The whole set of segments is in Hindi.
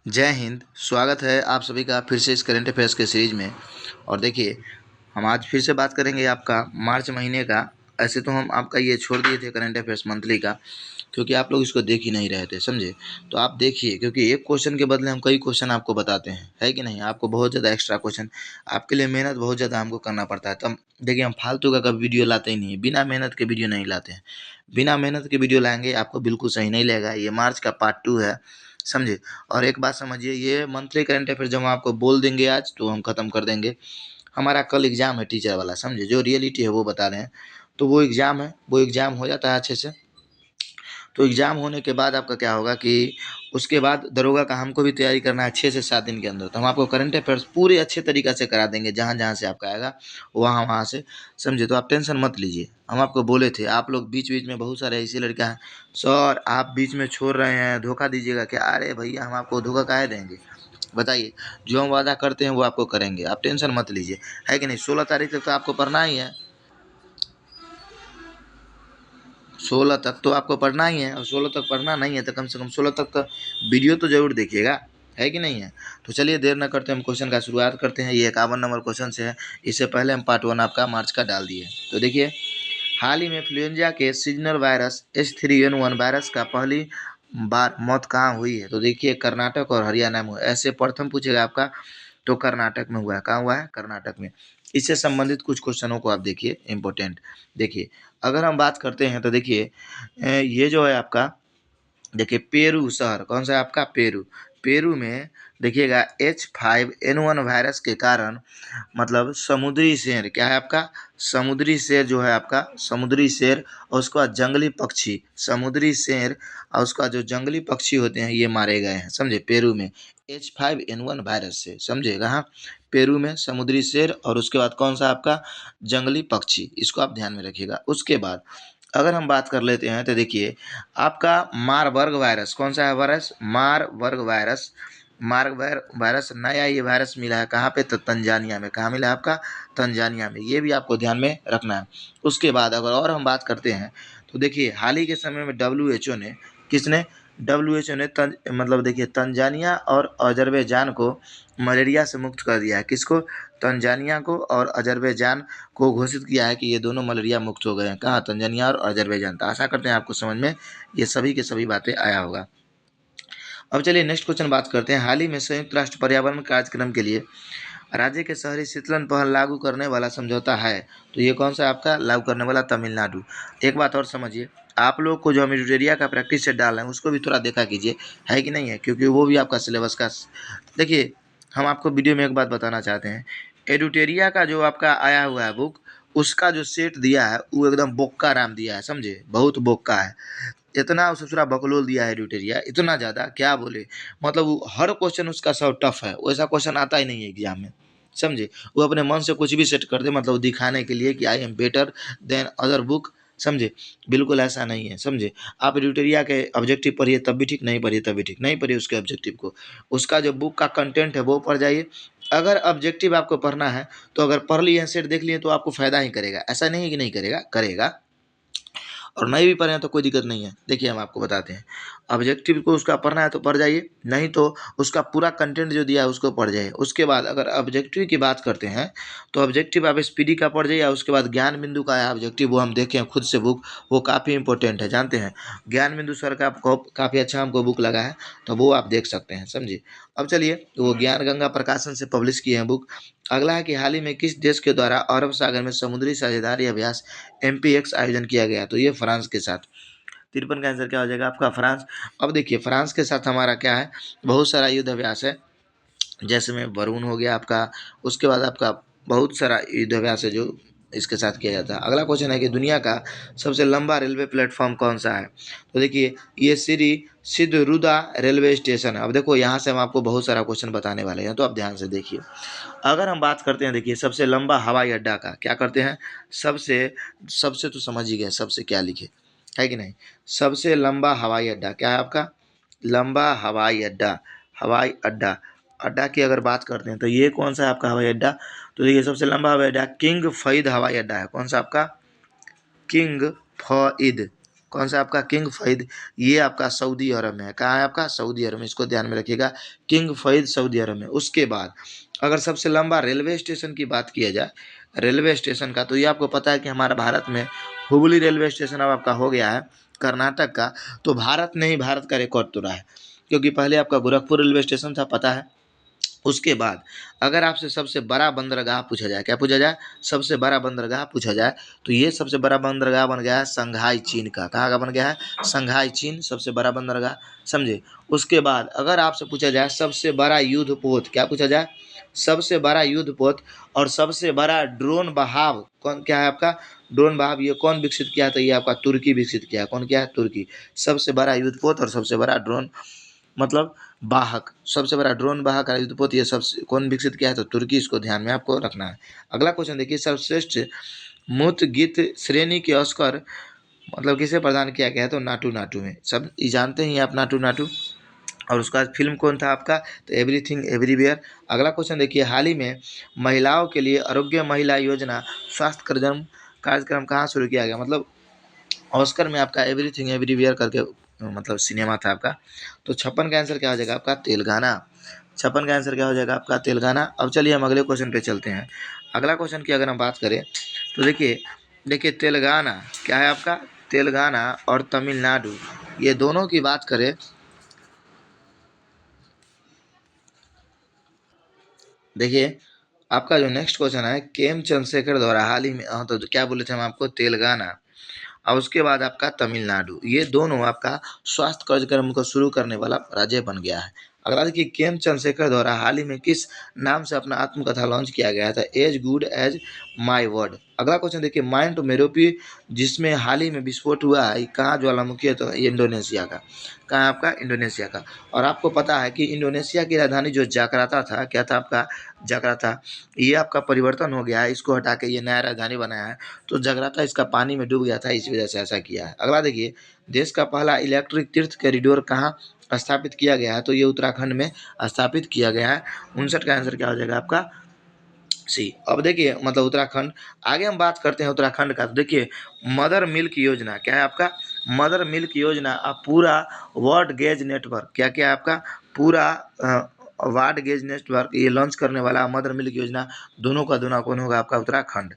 जय हिंद। स्वागत है आप सभी का फिर से इस करंट अफेयर्स के सीरीज में। और देखिए, हम आज फिर से बात करेंगे आपका मार्च महीने का। ऐसे तो हम आपका ये छोड़ दिए थे करंट अफेयर्स मंथली का, क्योंकि आप लोग इसको देख ही नहीं रहे थे, समझे। तो आप देखिए, क्योंकि एक क्वेश्चन के बदले हम कई क्वेश्चन आपको बताते हैं, है कि नहीं। आपको बहुत ज़्यादा एक्स्ट्रा क्वेश्चन, आपके लिए मेहनत बहुत ज़्यादा हमको करना पड़ता है। तब देखिए, हम फालतू का कभी वीडियो लाते ही नहीं है, बिना मेहनत के वीडियो नहीं लाते हैं। बिना मेहनत के वीडियो लाएंगे आपको बिल्कुल सही नहीं लगेगा। ये मार्च का पार्ट 2 है, समझे। और एक बात समझिए, ये मंथली करंट अफेयर जब हम आपको बोल देंगे आज, तो हम ख़त्म कर देंगे। हमारा कल एग्ज़ाम है टीचर वाला, समझे। जो रियलिटी है वो बता रहे हैं। तो वो एग्ज़ाम है, वो एग्ज़ाम हो जाता है अच्छे से। तो एग्ज़ाम होने के बाद आपका क्या होगा कि उसके बाद दरोगा का हमको भी तैयारी करना है 6 से 7 दिन के अंदर। तो हम आपको करंट अफेयर्स पूरे अच्छे तरीक़े से करा देंगे, जहाँ-जहाँ से आपका आएगा वहाँ-वहाँ से, समझे। तो आप टेंशन मत लीजिए। हम आपको बोले थे, आप लोग बीच-बीच में बहुत सारे ऐसे लड़का हैं, सर आप बीच में छोड़ रहे हैं, धोखा दीजिएगा क्या? अरे भैया, हम आपको धोखा काहे देंगे, बताइए। जो हम वादा करते हैं वो आपको करेंगे, आप टेंशन मत लीजिए, है कि नहीं। 16 तारीख तक तो आपको पढ़ना ही है। 16 तक तो आपको पढ़ना ही है, और 16 तक पढ़ना नहीं है तो कम से कम 16 तक का वीडियो तो ज़रूर देखिएगा, है कि नहीं है। तो चलिए देर न करते हम क्वेश्चन का शुरुआत करते हैं। ये 51 नंबर क्वेश्चन से है। इससे पहले हम पार्ट 1 आपका मार्च का डाल दिए। तो देखिए, हाल ही में इन्फ्लुएंजा के सीजनल वायरस H3N1 वायरस का पहली बार मौत कहाँ हुई है? तो देखिए, कर्नाटक और हरियाणा में। ऐसे प्रथम पूछेगा आपका, तो कर्नाटक में हुआ है। कहाँ हुआ है? कर्नाटक में। इससे संबंधित कुछ क्वेश्चनों को आप देखिए, इम्पोर्टेंट। देखिए, अगर हम बात करते हैं तो देखिए, ये जो है आपका, देखिए पेरू शहर कौन सा है आपका? पेरू। पेरू में देखिएगा H5N1 वायरस के कारण, मतलब समुद्री शेर, क्या है आपका? समुद्री शेर जो है आपका, समुद्री शेर और उसके बाद जंगली पक्षी, समुद्री शेर और उसका जो जंगली पक्षी होते हैं, ये मारे गए हैं, समझे। पेरू में H5N1 वायरस से, समझे। कहाँ? पेरू में समुद्री शेर और उसके बाद कौन सा आपका? जंगली पक्षी। इसको आप ध्यान में रखिएगा। उसके बाद अगर हम बात कर लेते हैं तो देखिए, आपका मारबर्ग वायरस, कौन सा है virus? Marburg virus. Marburg virus नया ये वायरस मिला है कहाँ पे? तो तंजानिया में। कहाँ मिला है आपका? तंजानिया में। ये भी आपको ध्यान में रखना है। उसके बाद अगर और हम बात करते हैं तो देखिए, हाल ही के समय में WHO ने, किसने? WHO ने मतलब देखिए, तंजानिया और अजरबैजान को मलेरिया से मुक्त कर दिया है। किसको? तंजानिया को और अजरबैजान को घोषित किया है कि ये दोनों मलेरिया मुक्त हो गए हैं। कहाँ? तंजानिया और अजरबैजान। तो आशा करते हैं आपको समझ में ये सभी के सभी बातें आया होगा। अब चलिए नेक्स्ट क्वेश्चन बात करते हैं। हाल ही में संयुक्त राष्ट्र पर्यावरण कार्यक्रम के लिए राज्य के शहरी शीतलन पहल लागू करने वाला समझौता है। तो ये कौन सा आपका लागू करने वाला? तमिलनाडु। एक बात और समझिए, आप लोग को जो हम एडुटेरिया का प्रैक्टिस सेट डाल रहे हैं उसको भी थोड़ा देखा कीजिए, है कि नहीं है, क्योंकि वो भी आपका सिलेबस का। देखिए, हम आपको वीडियो में एक बात बताना चाहते हैं। एडुटेरिया का जो आपका आया हुआ है बुक, उसका जो सेट दिया है वो एकदम बोक्का राम दिया है, समझे। बहुत बोक्का है। इतना ससुरा बकलोल दिया है एडुटेरिया, इतना ज़्यादा क्या बोले। मतलब वो हर क्वेश्चन उसका सब टफ है, वैसा क्वेश्चन आता ही नहीं है एग्जाम में, समझे। वो अपने मन से कुछ भी सेट कर दे, मतलब दिखाने के लिए कि I am better than other book, समझे। बिल्कुल ऐसा नहीं है, समझे। आप एडिटोरिया के ऑब्जेक्टिव पढ़िए तब भी ठीक, नहीं पढ़िए तब भी ठीक। नहीं पढ़िए उसके ऑब्जेक्टिव को, उसका जो बुक का कंटेंट है वो पढ़ जाइए। अगर ऑब्जेक्टिव आपको पढ़ना है तो अगर पढ़ लिए सेट देख लिए तो आपको फायदा ही करेगा। ऐसा नहीं है कि नहीं करेगा, करेगा। और नहीं भी पढ़े तो कोई दिक्कत नहीं है। देखिए, हम आपको बताते हैं, ऑब्जेक्टिव को उसका पढ़ना है तो पढ़ जाइए, नहीं तो उसका पूरा कंटेंट जो दिया है उसको पढ़ जाइए। उसके बाद अगर ऑब्जेक्टिव की बात करते हैं तो ऑब्जेक्टिव आप स्पीडी का पढ़ जाइए। उसके बाद ज्ञान बिंदु का है ऑब्जेक्टिव, वो हम देखें खुद से बुक, वो काफ़ी इंपॉर्टेंट है, जानते हैं। ज्ञान बिंदु सर का काफ़ी अच्छा हमको बुक लगा है, तो वो आप देख सकते हैं, समझिए। अब चलिए, तो वो ज्ञान गंगा प्रकाशन से पब्लिश किए हैं बुक। अगला है कि हाल ही में किस देश के द्वारा अरब सागर में समुद्री साझेदारी अभ्यास MPX आयोजन किया गया? तो ये फ्रांस के साथ। 53 का आंसर क्या हो जाएगा आपका? फ्रांस। अब देखिए, फ्रांस के साथ हमारा क्या है, बहुत सारा युद्ध अभ्यास है। जैसे में वरुण हो गया आपका, उसके बाद आपका बहुत सारा युद्ध अभ्यास है जो इसके साथ किया जाता है। अगला क्वेश्चन है कि दुनिया का सबसे लंबा रेलवे प्लेटफॉर्म कौन सा है? तो देखिए, ये श्री सिद्धरुदा रेलवे स्टेशन है। अब देखो, यहाँ से हम आपको बहुत सारा क्वेश्चन बताने वाले हैं, तो आप ध्यान से देखिए। अगर हम बात करते हैं, देखिए, सबसे लंबा हवाई अड्डा का क्या करते हैं? सबसे सबसे तो समझ ही गए, सबसे क्या लिखे, है कि नहीं। सबसे लंबा हवाई अड्डा क्या है आपका? लंबा हवाई अड्डा, हवाई अड्डा, अड्डा की अगर बात करते हैं तो ये कौन सा है आपका हवाई अड्डा? तो देखिए, सबसे लंबा हवाई अड्डा किंग फईद हवाई अड्डा है। कौन सा आपका? किंग फईद। कौन सा आपका किंग फहद, ये आपका सऊदी अरब में है। कहाँ है आपका? सऊदी अरब में, इसको ध्यान में रखिएगा, किंग फहद सऊदी अरब में। उसके बाद अगर सबसे लंबा रेलवे स्टेशन की बात किया जाए, रेलवे स्टेशन का, तो ये आपको पता है कि हमारा भारत में हुबली रेलवे स्टेशन अब आपका हो गया है कर्नाटक का। तो भारत ने ही भारत का रिकॉर्ड तोड़ा है, क्योंकि पहले आपका गोरखपुर रेलवे स्टेशन था, पता है। उसके बाद अगर आपसे सबसे बड़ा बंदरगाह पूछा जाए, क्या पूछा जाए? सबसे बड़ा बंदरगाह पूछा जाए, तो ये सबसे बड़ा बंदरगाह बन गया है संघाई चीन का। कहाँ का बन गया है? संघाई चीन सबसे बड़ा बंदरगाह, समझे। उसके बाद अगर आपसे पूछा जाए सबसे बड़ा युद्ध पोत, क्या पूछा जाए? सबसे बड़ा युद्ध पोत और सबसे बड़ा ड्रोन बहाव कौन, क्या है आपका? ड्रोन बहाव ये कौन विकसित किया? तो ये आपका तुर्की विकसित किया है। कौन किया है? तुर्की। सबसे बड़ा युद्ध पोत और सबसे बड़ा ड्रोन मतलब वाहक, सबसे बड़ा ड्रोन वाहक युद्धपोत ये सबसे कौन विकसित किया है? तो तुर्की। इसको ध्यान में आपको रखना है। अगला क्वेश्चन देखिए, सर्वश्रेष्ठ मूत गीत श्रेणी के ऑस्कर मतलब किसे प्रदान किया गया है? तो नाटू नाटू में, सब जानते हैं आप नाटू नाटू। और उसका बाद फिल्म कौन था आपका? तो एवरीथिंग एवरीवेयर। अगला क्वेश्चन देखिए, हाल ही में महिलाओं के लिए आरोग्य महिला योजना स्वास्थ्य कार्यक्रम कहाँ शुरू किया गया? मतलब ऑस्कर में आपका एवरीथिंग एवरीवेयर करके मतलब सिनेमा था आपका। तो 56 का आंसर क्या हो जाएगा आपका? तेलंगाना। 56 का आंसर क्या हो जाएगा आपका? तेलंगाना। अब चलिए हम अगले क्वेश्चन पे चलते हैं। अगला क्वेश्चन की अगर हम बात करें तो देखिए देखिए तेलंगाना क्या है आपका? तेलंगाना और तमिलनाडु, ये दोनों की बात करें, देखिए आपका जो नेक्स्ट क्वेश्चन है, के एम चंद्रशेखर द्वारा हाल ही में, हाँ तो क्या बोले थे हम आपको? तेलंगाना। और उसके बाद आपका तमिलनाडु, ये दोनों आपका स्वास्थ्य कार्यक्रम को शुरू करने वाला राज्य बन गया है। अगला देखिए, के एम चंद्रशेखर द्वारा हाल ही में किस नाम से अपना आत्मकथा लॉन्च किया गया था? As good as my word. अगला क्वेश्चन देखिए, माउंट मेरूपी जिसमें हाल ही में विस्फोट हुआ है, कहाँ ज्वालामुखी है? तो ये इंडोनेशिया का। कहाँ आपका? इंडोनेशिया का। और आपको पता है कि इंडोनेशिया की राजधानी जो जकार्ता था, क्या था आपका? जकार्ता। ये आपका परिवर्तन हो गया है, इसको हटा के ये नया राजधानी बनाया है। तो जकार्ता इसका पानी में डूब गया था, इस वजह से ऐसा किया है। अगला देखिए, देश का पहला इलेक्ट्रिक तीर्थ कॉरिडोर कहाँ स्थापित किया गया है? तो ये उत्तराखंड में स्थापित किया गया है। 59 का आंसर क्या हो जाएगा आपका? सी। अब देखिए मतलब उत्तराखंड। आगे हम बात करते हैं उत्तराखंड का, तो देखिए मदर मिल्क योजना क्या है आपका? मदर मिल्क योजना अब पूरा वर्ल्ड गेज नेटवर्क, क्या क्या है आपका? पूरा वार्ड गेज नेटवर्क ये लॉन्च करने वाला मदर मिल्क योजना, दोनों का दोनों कौन होगा आपका? उत्तराखंड।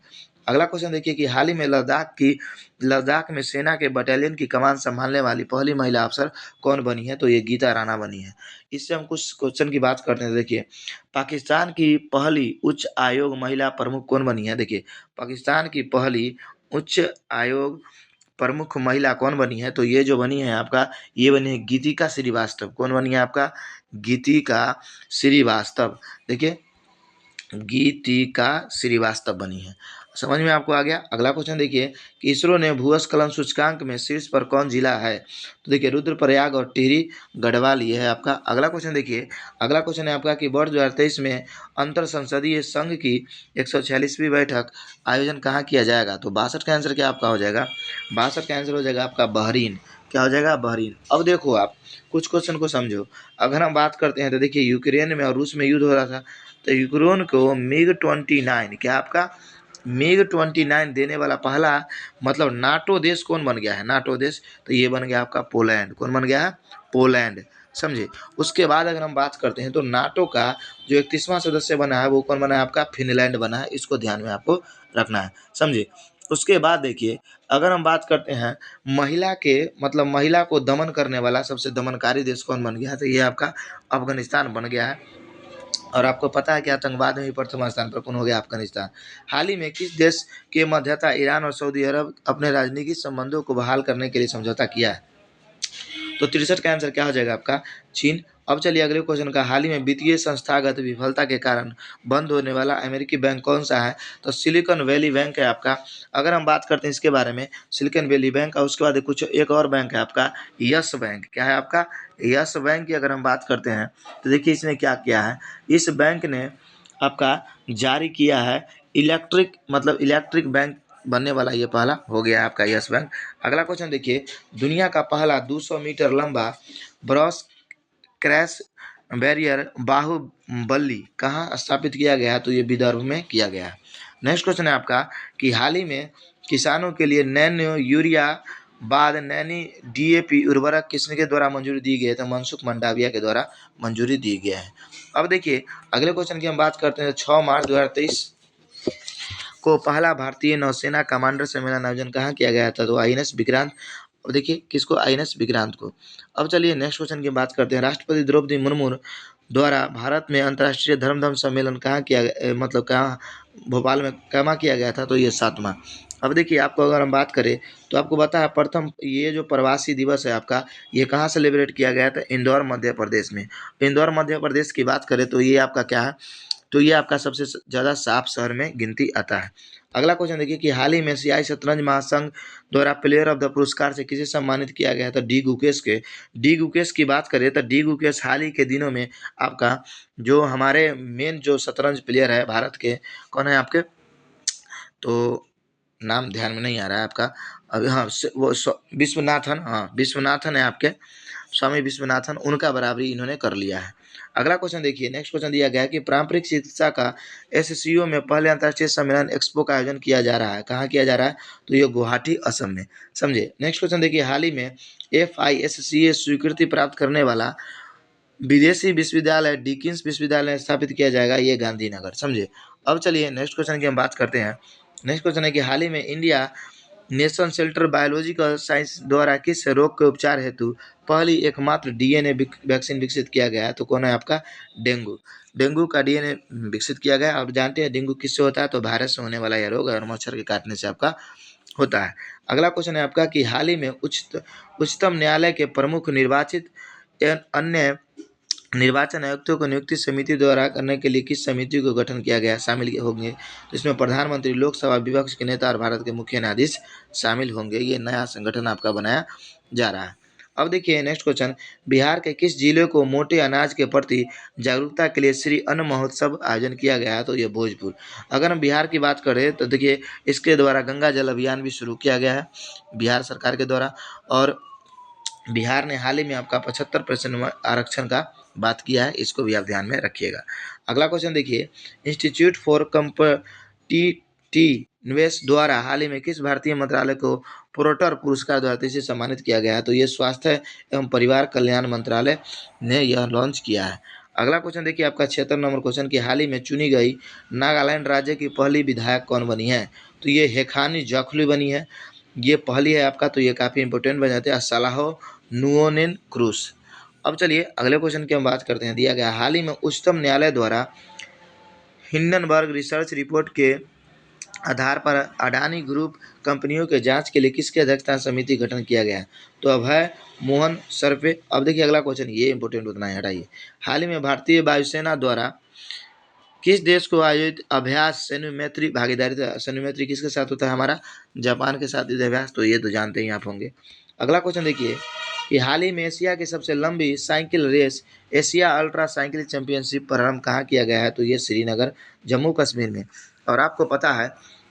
अगला क्वेश्चन देखिए कि हाल ही में लद्दाख में सेना के बटालियन की कमान संभालने वाली पहली महिला अफसर कौन बनी है? तो ये गीता राणा बनी है। इससे हम कुछ क्वेश्चन की बात करते हैं। देखिए पाकिस्तान की पहली उच्च आयोग महिला प्रमुख कौन बनी है? देखिए पाकिस्तान की पहली उच्च आयोग प्रमुख महिला कौन बनी है? तो ये जो बनी है आपका, ये बनी है गीतिका श्रीवास्तव। कौन बनी है आपका? गीतिका श्रीवास्तव। देखिए गीतिका श्रीवास्तव बनी है। समझ में आपको आ गया? अगला क्वेश्चन देखिए कि इसरो ने भूस्खलन सूचकांक में शीर्ष पर कौन जिला है? तो देखिए रुद्रप्रयाग और टिहरी गढ़वाल ये है आपका। अगला क्वेश्चन देखिए, अगला क्वेश्चन है आपका कि वर्ष 2023 में अंतर संसदीय संघ की 146वीं बैठक आयोजन कहाँ किया जाएगा? तो 62 का आंसर क्या आपका हो जाएगा? 62 का आंसर हो जाएगा आपका बहरीन। क्या हो जाएगा? बहरीन। अब देखो आप कुछ क्वेश्चन को समझो। अगर हम बात करते हैं तो देखिए यूक्रेन में और रूस में युद्ध हो रहा था, तो यूक्रेन को मिग 29 क्या आपका? मिग 29 देने वाला पहला मतलब नाटो देश कौन बन गया है? नाटो देश। तो ये बन गया आपका पोलैंड। कौन बन गया है? पोलैंड। समझे। उसके बाद अगर हम बात करते हैं तो नाटो का जो 31वां सदस्य बना है वो कौन बना है आपका? फिनलैंड बना है। इसको ध्यान में आपको रखना है, समझे। उसके बाद देखिए अगर हम बात करते हैं महिला के मतलब महिला को दमन करने वाला सबसे दमनकारी देश कौन बन गया है? तो ये आपका अफगानिस्तान बन गया है। और आपको पता है कि आतंकवाद में भी प्रथम स्थान पर कौन हो गया? अफगानिस्तान। हाल ही में किस देश के मध्यस्थता ईरान और सऊदी अरब अपने राजनीतिक संबंधों को बहाल करने के लिए समझौता किया है? तो 63 का आंसर क्या हो जाएगा आपका? चीन। अब चलिए अगले क्वेश्चन का, हाल ही में वित्तीय संस्थागत विफलता के कारण बंद होने वाला अमेरिकी बैंक कौन सा है? तो सिलिकॉन वैली बैंक है आपका। अगर हम बात करते हैं इसके बारे में, सिलिकॉन वैली बैंक, और उसके बाद कुछ एक और बैंक है आपका यस बैंक। क्या है आपका? यस बैंक की अगर हम बात करते हैं तो देखिए इसने क्या किया है, इस बैंक ने आपका जारी किया है इलेक्ट्रिक बैंक बनने वाला ये पहला हो गया है आपका यस बैंक। अगला क्वेश्चन देखिए, दुनिया का पहला 200 मीटर लंबा ब्रॉस क्रैश बैरियर बाहुबली कहाँ स्थापित किया गया है? तो ये विदर्भ में किया गया है। नेक्स्ट क्वेश्चन है आपका कि हाल ही में किसानों के लिए नैनो यूरिया बाद नैनी DAP उर्वरक किसके द्वारा मंजूरी दी गई है? तो मनसुख मंडाविया के द्वारा मंजूरी दी गया है। अब देखिए अगले क्वेश्चन की हम बात करते हैं। 6 मार्च 2023 को पहला भारतीय नौसेना कमांडर सम्मेलन आयोजन कहाँ किया गया था? तो INS विक्रांत। अब देखिए किसको? INS विक्रांत को। अब चलिए नेक्स्ट क्वेश्चन की बात करते हैं। राष्ट्रपति द्रौपदी मुर्मू द्वारा भारत में अंतर्राष्ट्रीय धर्म सम्मेलन कहाँ किया गया, मतलब कहाँ, भोपाल में कहाँ किया गया था? तो ये 7वां। अब देखिए आपको अगर हम बात करें तो आपको पता है प्रथम ये जो प्रवासी दिवस है आपका, ये कहाँ सेलिब्रेट किया गया था? इंदौर मध्य प्रदेश में। इंदौर मध्य प्रदेश की बात करें तो ये आपका क्या है? तो ये आपका सबसे ज़्यादा साफ शहर में गिनती आता है। अगला क्वेश्चन देखिए कि हाल ही में एशियाई शतरंज महासंघ द्वारा प्लेयर ऑफ द पुरस्कार से किसे सम्मानित किया गया था? डी गुकेश के। डी गुकेश की बात करें तो डी गुकेश हाल ही के दिनों में आपका जो हमारे मेन जो शतरंज प्लेयर है भारत के, कौन है आपके? तो नाम ध्यान में नहीं आ रहा है आपका अभी। हाँ वो विश्वनाथन, हाँ विश्वनाथन है आपके, स्वामी विश्वनाथन, उनका बराबरी इन्होंने कर लिया है। अगला क्वेश्चन देखिए, नेक्स्ट क्वेश्चन दिया गया है कि पारंपरिक शिक्षा का SCO में पहले अंतर्राष्ट्रीय सम्मेलन एक्सपो का आयोजन किया जा रहा है। कहाँ किया जा रहा है? तो ये गुवाहाटी असम में। समझे। नेक्स्ट क्वेश्चन देखिए, हाल ही में FISCA स्वीकृति प्राप्त करने वाला विदेशी विश्वविद्यालय डिकिंस विश्वविद्यालय स्थापित किया जाएगा, ये गांधीनगर। समझे। अब चलिए नेक्स्ट क्वेश्चन की हम बात करते हैं। नेक्स्ट क्वेश्चन है कि हाल ही में India national centre biological science द्वारा किस रोग के उपचार हेतु पहली एकमात्र DNA वैक्सीन विकसित किया गया है? तो कौन है आपका? डेंगू। डेंगू का DNA विकसित किया गया। आप जानते हैं डेंगू किससे होता है? तो वायरस से होने वाला यह रोग है और मच्छर के काटने से आपका होता है। अगला क्वेश्चन है आपका कि हाल ही में उच्चतम न्यायालय के प्रमुख निर्वाचित अन्य निर्वाचन आयुक्तों को नियुक्ति समिति द्वारा करने के लिए किस समिति को गठन किया गया, शामिल होंगे? तो इसमें प्रधानमंत्री, लोकसभा, विपक्ष के नेता और भारत के मुख्य न्यायाधीश शामिल होंगे। ये नया संगठन आपका बनाया जा रहा है। अब देखिए नेक्स्ट क्वेश्चन, बिहार के किस जिले को मोटे अनाज के प्रति जागरूकता के लिए श्री अन्न महोत्सव आयोजन किया गया है? तो ये भोजपुर। अगर हम बिहार की बात करें तो देखिए इसके द्वारा गंगा जल अभियान भी शुरू किया गया है बिहार सरकार के द्वारा, और बिहार ने हाल ही में आपका 75% आरक्षण का बात किया है, इसको भी आप ध्यान में रखिएगा। अगला क्वेश्चन देखिए, इंस्टीट्यूट फॉर कॉम्पिटिटिवनेस द्वारा हाल ही में किस भारतीय मंत्रालय को पोर्टर पुरस्कार द्वारा से सम्मानित किया गया है? तो ये स्वास्थ्य एवं परिवार कल्याण मंत्रालय ने यह लॉन्च किया है। अगला क्वेश्चन देखिए आपका 76 नंबर क्वेश्चन की हाल ही में चुनी गई नागालैंड राज्य की पहली विधायक कौन बनी है? तो ये हेखानी जखलू बनी है, ये पहली है आपका, तो ये काफ़ी इंपॉर्टेंट बन जाते हैं। सलाहो नुओनेन क्रूस। अब चलिए अगले क्वेश्चन की हम बात करते हैं। दिया गया हाल ही में उच्चतम न्यायालय द्वारा हिंडनबर्ग रिसर्च रिपोर्ट के आधार पर अडानी ग्रुप कंपनियों के जांच के लिए किसके अध्यक्षता समिति गठन किया गया है? तो अभय मोहन सर्वे। अब देखिए अगला क्वेश्चन, ये इंपॉर्टेंट उतना है, हटाइए। हाल ही में भारतीय वायुसेना द्वारा किस देश को आयोजित अभ्यास सैन्य मैत्री भागीदारी, सैन्य मैत्री किसके साथ होता है? हमारा जापान के साथ युद्धाभ्यास, तो ये तो जानते ही आप होंगे। अगला क्वेश्चन देखिए कि हाल ही में एशिया की सबसे लंबी cycle race Asia ultra cycle championship प्रारंभ कहाँ किया गया है? तो ये श्रीनगर, जम्मू कश्मीर में। और आपको पता है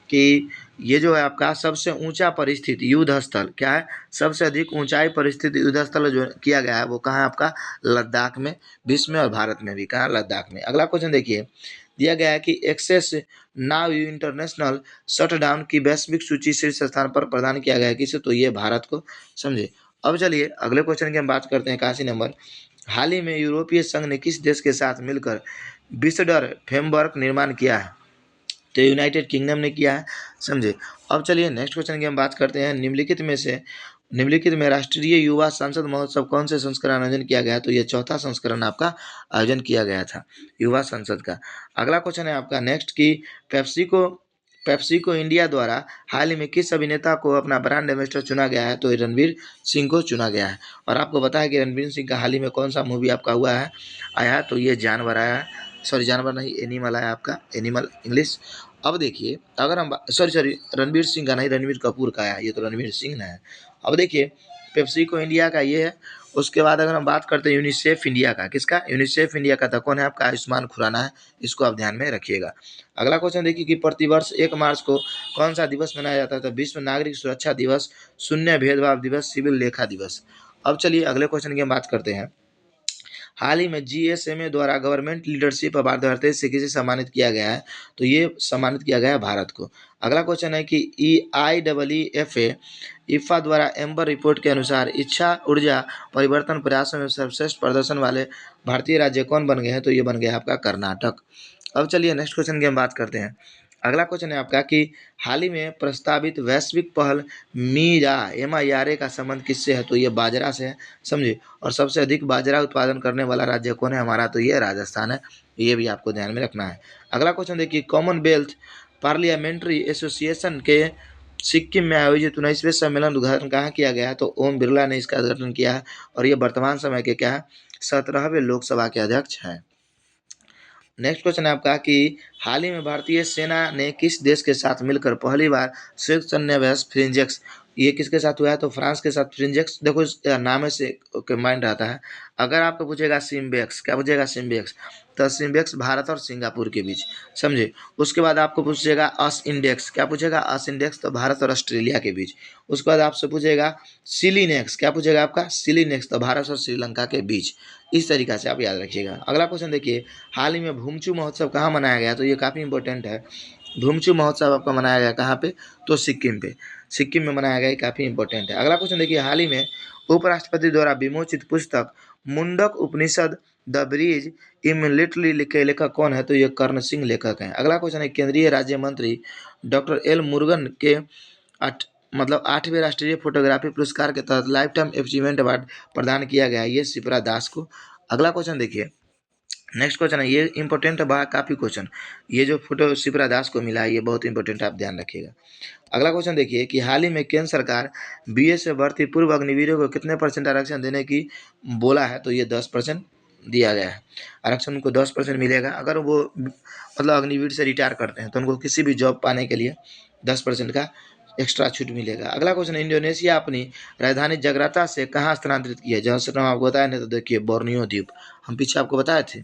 कि ये जो है आपका सबसे ऊंचा परिस्थित युद्ध स्थल क्या है? सबसे अधिक ऊंचाई परिस्थित युद्ध स्थल जो किया गया है वो कहाँ है आपका? लद्दाख में, विश्व में और भारत में भी। कहाँ? लद्दाख में। अगला क्वेश्चन देखिए, दिया गया है कि एक्सेस नाउ इंटरनेशनल शटडाउन की वैश्विक सूची शीर्ष स्थान पर प्रदान किया गया है किसे? तो ये भारत को। समझे। अब चलिए अगले क्वेश्चन की हम बात करते हैं। 81 नंबर, हाल ही में यूरोपीय संघ ने किस देश के साथ मिलकर विस्डर फ्रेमवर्क निर्माण किया है? तो यूनाइटेड किंगडम ने किया है। समझे। अब चलिए नेक्स्ट क्वेश्चन की हम बात करते हैं। निम्नलिखित में राष्ट्रीय युवा संसद महोत्सव कौन से संस्करण आयोजन किया गया? तो ये चौथा संस्करण आपका आयोजन किया गया था युवा संसद का। अगला क्वेश्चन है आपका नेक्स्ट की पेप्सिको इंडिया द्वारा हाल ही में किस अभिनेता को अपना ब्रांड एम्बेसडर चुना गया है? तो रणवीर सिंह को चुना गया है। और आपको पता है कि रणवीर सिंह का हाल ही में कौन सा मूवी आपका हुआ है, आया? तो ये जानवर आया है, सॉरी जानवर नहीं, एनिमल आया आपका, एनिमल इंग्लिश। अब देखिए अगर हम सॉरी रणवीर सिंह का नहीं, रणवीर कपूर का आया, ये तो रणवीर सिंह ना है। अब देखिए पेप्सिको इंडिया का ये है। उसके बाद अगर हम बात करते हैं यूनिसेफ इंडिया का, किसका? यूनिसेफ इंडिया का था, कौन है आपका? आयुष्मान खुराना है, इसको आप ध्यान में रखिएगा। अगला क्वेश्चन देखिए कि प्रतिवर्ष 1 मार्च को कौन सा दिवस मनाया जाता है? तो विश्व नागरिक सुरक्षा दिवस, शून्य भेदभाव दिवस, सिविल लेखा दिवस। अब चलिए अगले क्वेश्चन की हम बात करते हैं। हाल ही में GSMA द्वारा गवर्नमेंट लीडरशिप अवार्ड 2023 से किसे सम्मानित किया गया है? तो ये सम्मानित किया गया है भारत को। अगला क्वेश्चन है कि IEEFA IFA द्वारा एम्बर रिपोर्ट के अनुसार इच्छा ऊर्जा परिवर्तन प्रयासों में सर्वश्रेष्ठ प्रदर्शन वाले भारतीय राज्य कौन बन गए हैं? तो ये बन गया आपका कर्नाटक। अब चलिए नेक्स्ट क्वेश्चन की हम बात करते हैं। अगला क्वेश्चन है आपका कि हाल ही में प्रस्तावित वैश्विक पहल मीरा MIRA का संबंध किससे है? तो ये बाजरा से है, समझे। और सबसे अधिक बाजरा उत्पादन करने वाला राज्य कौन है हमारा? तो ये राजस्थान है। ये भी आपको ध्यान में रखना है। अगला क्वेश्चन देखिए, कॉमनवेल्थ पार्लियामेंट्री एसोसिएशन के सिक्किम में आयोजित 19वें सम्मेलन उद्घाटन कहाँ किया गया है? तो ओम बिरला ने इसका उद्घाटन किया है और ये वर्तमान समय के क्या है? 17वें लोकसभा के अध्यक्ष हैं। नेक्स्ट क्वेश्चन है आपका कि हाल ही में भारतीय सेना ने किस देश के साथ मिलकर पहली बार संयुक्त सैन्य अभ्यास फ्रिंजेक्स, ये किसके साथ हुआ है? तो फ्रांस के साथ फ्रिंजेक्स। देखो इस नाम से माइंड रहता है। अगर आपको पूछेगा सिम्बेक्स, क्या पूछेगा? सिम्बेक्स, तो सिम्बेक्स भारत और सिंगापुर के बीच, समझे। उसके बाद आपको पूछेगा अस इंडेक्स, क्या पूछेगा? अस इंडेक्स, तो भारत और ऑस्ट्रेलिया के बीच। उसके बाद आपसे पूछेगा सिलीनेक्स, क्या पूछेगा आपका? सिलीनेक्स, तो भारत और श्रीलंका के बीच। इस तरीका से आप याद रखिएगा। अगला क्वेश्चन देखिए, हाल ही में भूमचू महोत्सव कहाँ मनाया गया? तो ये काफ़ी इंपॉर्टेंट है। भूमचू महोत्सव आपका मनाया गया कहाँ पे? तो सिक्किम पे, सिक्किम में मनाया गया, काफ़ी इंपॉर्टेंट है। अगला क्वेश्चन देखिए, हाल ही में उपराष्ट्रपति द्वारा विमोचित पुस्तक मुंडक उपनिषद द ब्रिज इमिलिटली के लेखक कौन है? तो ये कर्ण सिंह लेखक हैं। अगला क्वेश्चन है, केंद्रीय राज्य मंत्री डॉक्टर एल मुरुगन के 8वें राष्ट्रीय फोटोग्राफी पुरस्कार के तहत लाइफ टाइम अचीवमेंट अवार्ड प्रदान किया गया है ये शिप्रा दास को। अगला क्वेश्चन देखिए, नेक्स्ट क्वेश्चन है, ये इंपॉर्टेंट है काफ़ी क्वेश्चन। ये जो फोटो शिप्रा दास को मिला है ये बहुत इंपॉर्टेंट है, आप ध्यान रखिएगा। अगला क्वेश्चन देखिए कि हाल ही में केंद्र सरकार BA से भर्ती पूर्व अग्निवीरों को कितने % आरक्षण देने की बोला है? तो ये 10% दिया गया है आरक्षण, उनको 10% मिलेगा। अगर वो मतलब अग्निवीर से रिटायर करते हैं तो उनको किसी भी जॉब पाने के लिए 10% का एक्स्ट्रा छूट मिलेगा। अगला क्वेश्चन, इंडोनेशिया अपनी राजधानी जकार्ता से कहाँ स्थानांतरित किया? जहाँ से नाम आपको बताया नहीं तो देखिए बोर्नियो द्वीप, हम पीछे आपको बताए थे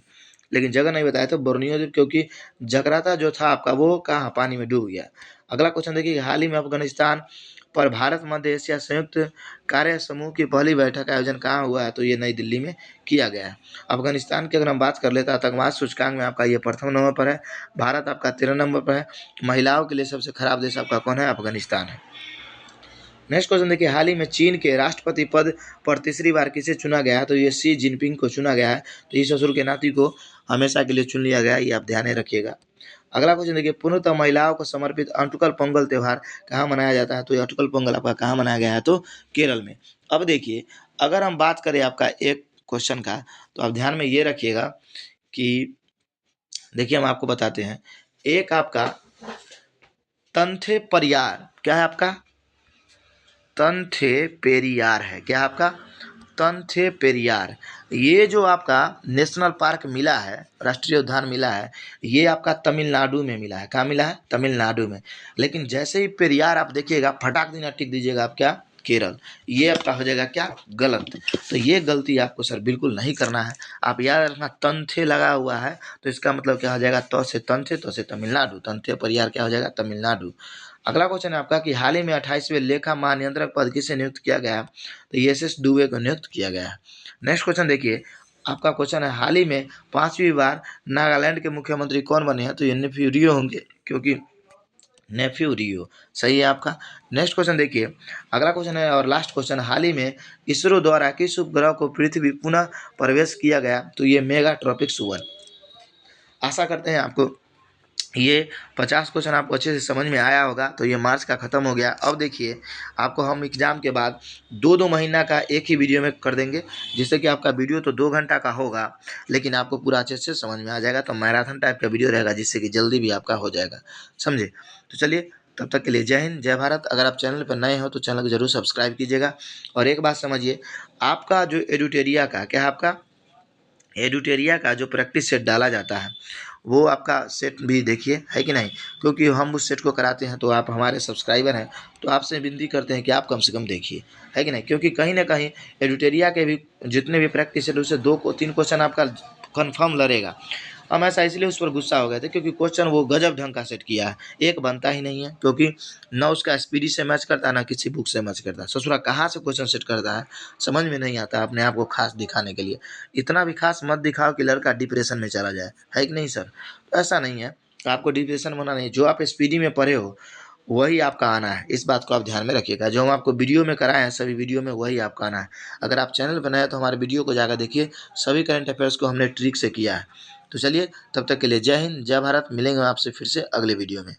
लेकिन जगह नहीं बताया था, बोर्नियो द्वीप, क्योंकि जकार्ता जो था आपका वो कहाँ पानी में डूब गया। अगला क्वेश्चन देखिए, हाल ही में अफगानिस्तान पर भारत मध्य एशिया संयुक्त कार्य समूह की पहली बैठक का आयोजन कहाँ हुआ है? तो ये नई दिल्ली में किया गया है। अफगानिस्तान की अगर हम बात कर लेते हैं आतंकवाद सूचकांक में आपका ये प्रथम नंबर पर है, भारत आपका 13 नंबर पर है। महिलाओं के लिए सबसे खराब देश आपका कौन है? अफगानिस्तान है। नेक्स्ट क्वेश्चन देखिए, हाल ही में चीन के राष्ट्रपति पद पर तीसरी बार किसे चुना गया है? तो ये शी जिनपिंग को चुना गया है। तो इस ससुर के नाती को हमेशा के लिए चुन लिया गया है, ये आप ध्यान रखिएगा। अगला क्वेश्चन देखिए, पूर्णतः महिलाओं को समर्पित अटुकल पोंगल त्यौहार कहाँ मनाया जाता है? तो ये अटुकल पोंगल आपका कहाँ मनाया गया है? तो केरल में। अब देखिए, अगर हम बात करें आपका एक क्वेश्चन का, तो आप ध्यान में ये रखिएगा कि देखिए हम आपको बताते हैं, एक आपका तंथे परियार, क्या है आपका? तंथे पेरियार है। क्या आपका? तंथे पेरियार। ये जो आपका नेशनल पार्क मिला है, राष्ट्रीय उद्यान मिला है, ये आपका तमिलनाडु में मिला है। कहाँ मिला है? तमिलनाडु में। लेकिन जैसे ही पेरियार आप देखिएगा फटाक दिन टिक दीजिएगा आप क्या? केरल। ये आपका हो जाएगा क्या? गलत। तो ये गलती आपको सर बिल्कुल नहीं करना है। आप याद रखना, तंथे लगा हुआ है तो इसका मतलब क्या हो जाएगा? तो से तंथे, तो से तमिलनाडु, तंथे परियार क्या हो जाएगा? तमिलनाडु। अगला क्वेश्चन है आपका कि हाल ही में 28वें लेखा महानियंत्रक पद किसे नियुक्त किया गया? तो SS दुबे को नियुक्त किया गया है। नेक्स्ट क्वेश्चन देखिए, आपका क्वेश्चन है, हाल ही में 5वीं बार नागालैंड के मुख्यमंत्री कौन बने हैं? तो ये नेफ्यू रियो होंगे, क्योंकि नेफ्यू रियो सही है आपका। नेक्स्ट क्वेश्चन देखिए, अगला क्वेश्चन है और लास्ट क्वेश्चन, हाल ही में इसरो द्वारा किस उपग्रह को पृथ्वी पुनः प्रवेश किया गया? तो ये मेगा ट्रॉपिक्स 1। आशा करते हैं आपको ये 50 क्वेश्चन आपको अच्छे से समझ में आया होगा। तो ये मार्च का ख़त्म हो गया। अब देखिए, आपको हम एग्ज़ाम के बाद 2-2 महीना का एक ही वीडियो में कर देंगे, जिससे कि आपका वीडियो तो 2 घंटा का होगा लेकिन आपको पूरा अच्छे से समझ में आ जाएगा। तो मैराथन टाइप का वीडियो रहेगा, जिससे कि जल्दी भी आपका हो जाएगा, समझे। तो चलिए, तब तक के लिए जय हिंद, जय भारत। अगर आप चैनल पर नए हो तो चैनल को जरूर सब्सक्राइब कीजिएगा। और एक बात समझिए, आपका जो एडुटेरिया का क्या है, आपका एडुटेरिया का जो प्रैक्टिस सेट डाला जाता है वो आपका सेट भी देखिए, है कि नहीं, क्योंकि हम उस सेट को कराते हैं। तो आप हमारे सब्सक्राइबर हैं, तो आपसे विनती करते हैं कि आप कम से कम देखिए, है कि नहीं, क्योंकि कहीं ना कहीं एडुटेरिया के भी जितने भी प्रैक्टिस सेट उससे 2-3 क्वेश्चन आपका कन्फर्म लड़ेगा। हम ऐसा इसलिए उस पर गुस्सा हो गए थे क्योंकि क्वेश्चन वो गजब ढंग का सेट किया है, एक बनता ही नहीं है, क्योंकि ना उसका स्पीडी से मैच करता है, ना किसी बुक से मैच करता है। ससुरा कहाँ से क्वेश्चन सेट करता है, समझ में नहीं आता अपने आप को खास दिखाने के लिए। इतना भी खास मत दिखाओ कि लड़का डिप्रेशन में चला जाए, है कि नहीं सर? तो ऐसा नहीं है, आपको डिप्रेशन में होना नहीं, जो आप स्पीडी में पढ़े हो वही आपका आना है, इस बात को आप ध्यान में रखिएगा। जो हम आपको वीडियो में कराए हैं सभी वीडियो में वही आपका आना है। अगर आप चैनल पर नए हैं तो हमारे वीडियो को जाकर देखिए, सभी करंट अफेयर्स को हमने ट्रिक से किया है। तो चलिए, तब तक के लिए जय हिंद, जय भारत। मिलेंगे आपसे फिर से अगले वीडियो में।